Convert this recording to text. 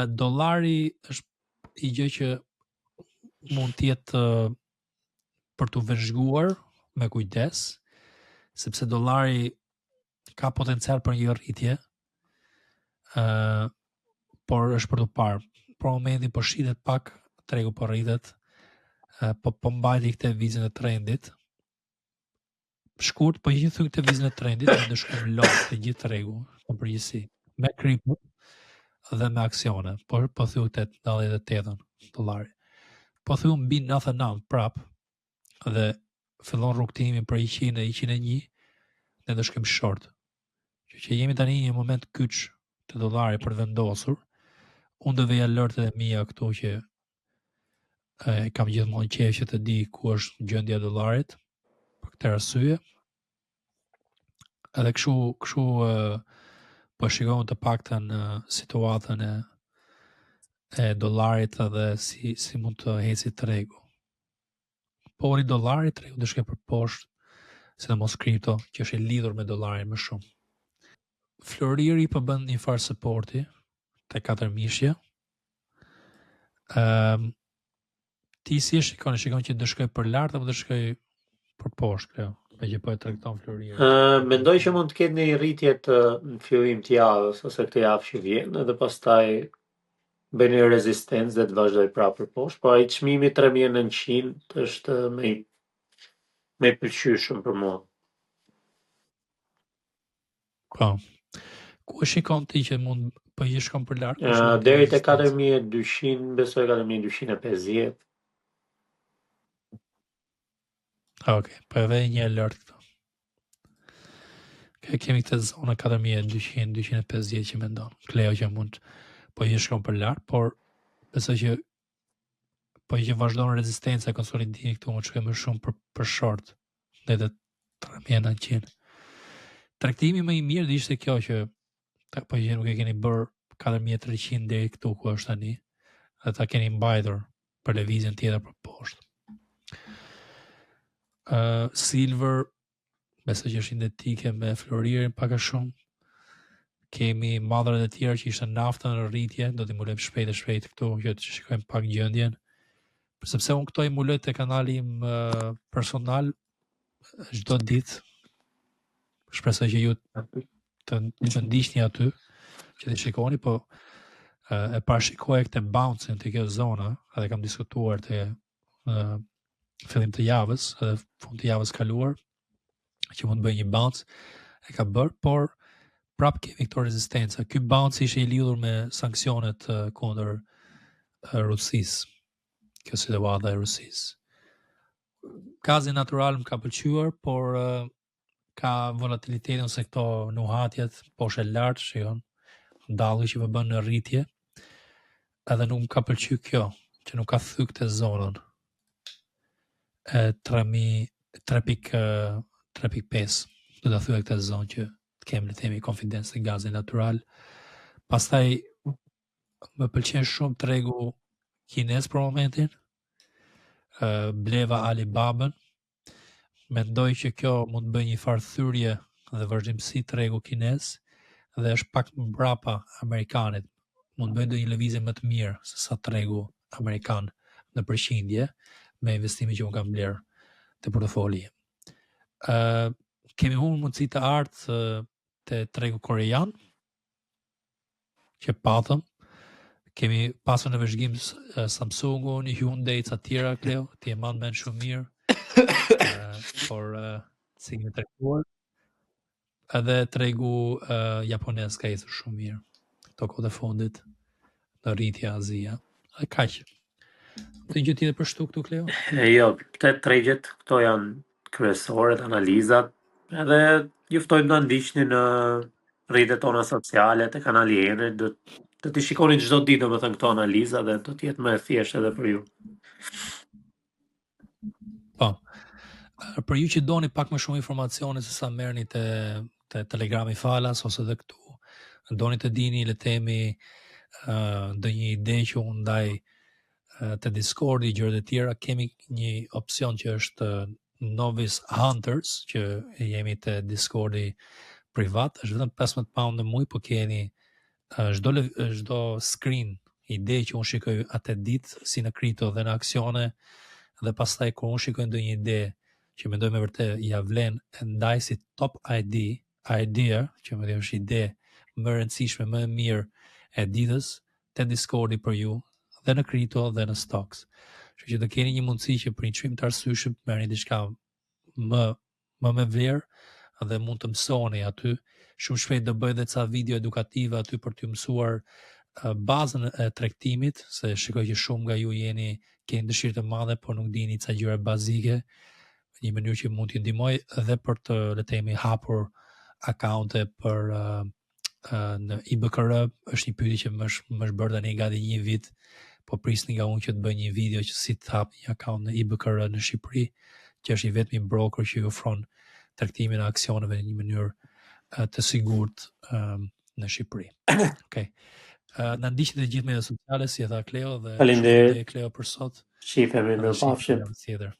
Dollari është i gjë që mund të jetë për të vëzhguar me kujdes, sepse dollari ka potencial për një rritje, por është për të parë. Për momentin po shitet pak, tregu po rritet, po mbajti këtë vizën e trendit. Shkurt, po gjithë këtë vizën e trendit, ne do shkojmë lart të gjithë tregu në përgjithësi, me kripto dhe me aksione, por po thu 98 dollari. Po thu mbi 99 prap dhe fillon rrugtimi për 100 e 101, ne do shkojmë short. Që jemi tani në një moment kyç të dollarit për vendosur. Unë do veja alertet e mia këtu që kam gjithmonë qejf që të di ku është gjendja e dollarit për këtë arsye. Edhe kështu po shikojmë të paktën situatën e dollarit edhe si mund të heci tregu. Po i dollarit tregu do shkojë për poshtë, sidomos kripto që është i lidhur me dollarin më shumë. Floriri po bën një farë supporti te 4000-shja. Ti si e shikon që do shkoj për lart apo do shkoj për poshtë kjo? Me që po e tregton Floriri. Mendoj që mund të ketë një rritje të në fillim të javës ose këtë javë që vjen, edhe pastaj bëj një rezistencë dhe të vazhdoj prapë për poshtë, po ai çmimi 3900 është më i pëlqyeshëm për mua. Po. Ku e shikon ti që mund po i shkon për lart? Deri te 4200, besoj 4250. Okej, po e vej një alert këtu. Kemi këtë zonë 4200, 250 që mendon. Kleo që mund po i shkon për lart, por besoj që po që vazhdon rezistenca konsolidimi këtu mund të shkojë më shumë për short dhe të 3900. Tregtimi më i mirë do ishte kjo që po që nuk e keni bërë 4300 deri këtu ku është tani, dhe ta keni mbajtur për lëvizjen tjetër për poshtë. Silver besoj që është identike me Floririn pak a shumë. Kemi madhrat e tjera që ishte nafta në rritje, do t'i mulojmë shpejt këtu që të shikojmë pak gjendjen. Sepse unë këto i muloj te kanali im personal çdo ditë. Shpresoj që ju të ndiqni aty, që të shikoni, po e parashikoja këtë bouncing të kjo zona, edhe kam diskutuar të fillim të javës, edhe fund të javës kaluar, që mund të bëj një bounce, e ka bërë, por prap kemi këto rezistenca. Ky bounce ishte i lidhur me sanksionet kundër Rusisë. Kjo situata e Rusisë. Gazi natyral më ka pëlqyer, por ka volatilitetin ose këto nuhatjet poshtë e lartë, shikon, dalli që po bën në rritje, edhe nuk më ka pëlqyer kjo, që nuk ka thyr këtë zonën. 3.5 do ta thyej këtë zonë që të kemi le të themi konfidencë në gazin natyral. Pastaj më pëlqen shumë tregu kinez për momentin. Bleva Alibabën. Mendoj që kjo mund të bëjë një farë thyrje dhe vazhdimsi tregu kinez dhe është pak më mbrapa amerikanit. Mund të bëjë ndonjë lëvizje më të mirë se sa tregu amerikan në përqindje me investimin që unë kam blerë të portofolio. Kemi humbur mundësi të ardhë të tregu korean, që patëm. Kemi pasur në vëzhgim Samsungun, Hyundai, ca tjera, Kleo, ti e manë men shumë mirë, por si kemi treguar, edhe tregu japonez ka ecur shumë mirë. Këto kohët e fundit në rritja Azia. Dhe kaq. Të gjë tjetër për shtu këtu, Kleo? Jo, të tregjet këto janë kryesore të analizat, edhe juftoj të ndiqni në rrjetet tona sociale, te kanali Enër, do t'i shikoni çdo ditë domethënë këto analiza dhe do të jetë më e thjeshtë edhe për ju. Po. Për ju që doni pak më shumë informacione se sa merrni te Telegrami Falas ose edhe këtu, doni të dini le të themi ndonjë ide që unë ndaj te Discordi, gjërat e tjera, kemi një opsion që është Novice Hunters, që jemi te Discordi privat, është vetëm 15 pound në muaj, po keni çdo screen ide që unë shikoj atë ditë si në kripto dhe në aksione, dhe pastaj kur unë shikoj ndonjë ide që mendoj me vërtet ja vlen e ndaj si top idea, që më është ide më e rëndësishme, më e mirë e ditës, te Discordi për ju, dhe në kripto dhe në stocks. Kështu që të keni një mundësi që për një çmim të arsyeshëm merrni diçka më me vlerë dhe mund të mësoni aty. Shumë shpejt do bëj dhe ca video edukative aty për t'ju mësuar bazën e tregtimit, se shikoj që shumë nga ju keni dëshirë të madhe, por nuk dini ca gjëra bazike, në një mënyrë që mund t'ju ndihmoj edhe për të, le të themi, hapur akaunte për në IBKR. Është një pyetje që më është bërë tani gati një vit, po prisni nga unë që të bëj një video që si të hap një akaunt në IBKR në Shqipëri, që është i vetmi broker që ju ofron tregtimin e aksioneve në një mënyrë të sigurt në Shqipëri. Okej. Në ndiqni të gjithë mediat sociale, si e tha Kleo, dhe Faleminderit. Kleo për sot. Shifemi, mirëpafshim. Tjetër.